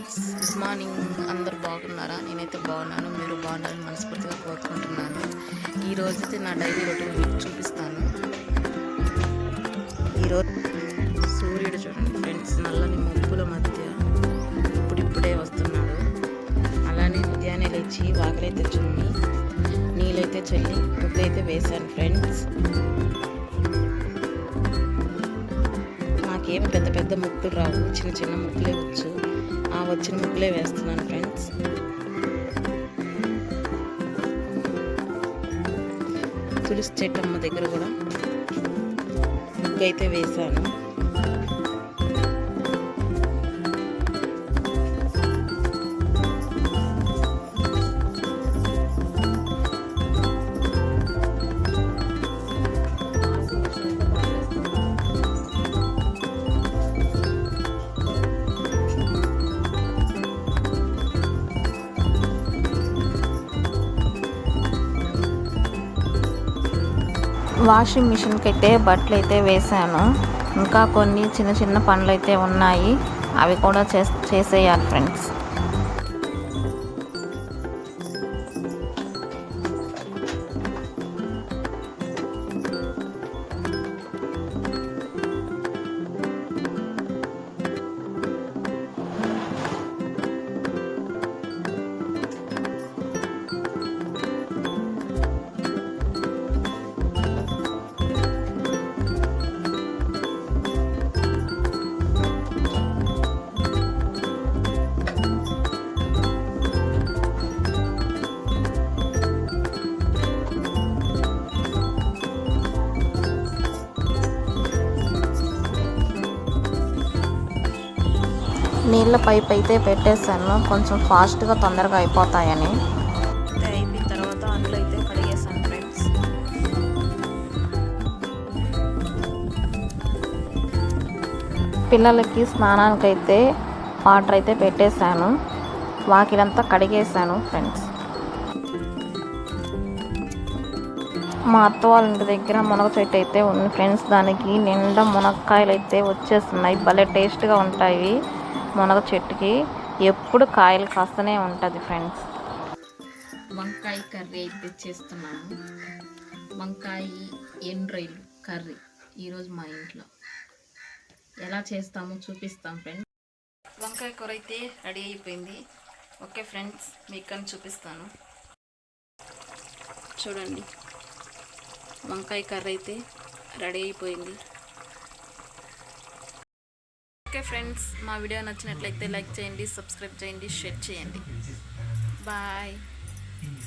Friends, good morning. అందరు బాగున్నారా? నేనైతే బాగున్నాను. మీరు బాగున్నారని మనస్ఫూర్తిగా కోరుకుంటున్నాను. ఈరోజైతే నా డైలీ రొటీన్ మీకు చూపిస్తాను. ఈరోజు సూర్యుడు చూడండి ఫ్రెండ్స్, నల్లని మబ్బుల మధ్య ఇప్పుడిప్పుడే వస్తున్నాడు. అలానే ఉదయాన్నే లేచి వాకలైతే చున్ని నీళ్ళైతే చల్లి ముగ్గులైతే వేశాను ఫ్రెండ్స్. నాకేం పెద్ద పెద్ద ముగ్గులు రావు, చిన్న చిన్న ముగ్గులే వచ్చు. ఆ వచ్చిన ముగ్గులే వేస్తున్నాను ఫ్రెండ్స్. తులసి చెట్టమ్మ దగ్గర కూడా ముగ్గు అయితే వేశాను. వాషింగ్ మిషన్కి అయితే బట్టలు అయితే వేసాను. ఇంకా కొన్ని చిన్న చిన్న పనులు అయితే ఉన్నాయి, అవి కూడా చేసేయాలి ఫ్రెండ్స్. నీళ్ళ పైప్ అయితే పెట్టేసాను, కొంచెం ఫాస్ట్గా తొందరగా అయిపోతాయని. అయిపోయిన తర్వాత అందులో అయితే కడిగేసాను ఫ్రెండ్స్. పిల్లలకి స్నానానికైతే వాటర్ అయితే పెట్టేశాను, వాకిలంతా కడిగేసాను ఫ్రెండ్స్. మా అత్త వాళ్ళ ఇంటి దగ్గర మునగ చెట్టు అయితే ఉంది ఫ్రెండ్స్. దానికి నిండా మునక్కాయలు అయితే వచ్చేస్తున్నాయి, భలే టేస్ట్గా ఉంటాయి. మునగ చెట్టుకి ఎప్పుడు కాయలు కాస్తూనే ఉంటుంది ఫ్రెండ్స్. వంకాయ కర్రీ అయితే చేస్తున్నాను. వంకాయ ఎండ్రాయిల్ కర్రీ ఈరోజు మా ఇంట్లో ఎలా చేస్తామో చూపిస్తాం ఫ్రెండ్స్. వంకాయ కూర అయితే రెడీ అయిపోయింది. ఓకే ఫ్రెండ్స్, మీకు కానీ చూపిస్తాను. చూడండి, వంకాయ కర్రీ అయితే రెడీ అయిపోయింది. ఓకే ఫ్రెండ్స్, మా వీడియో నచ్చినట్లయితే లైక్ చేయండి, సబ్స్క్రైబ్ చేయండి, షేర్ చేయండి. బాయ్.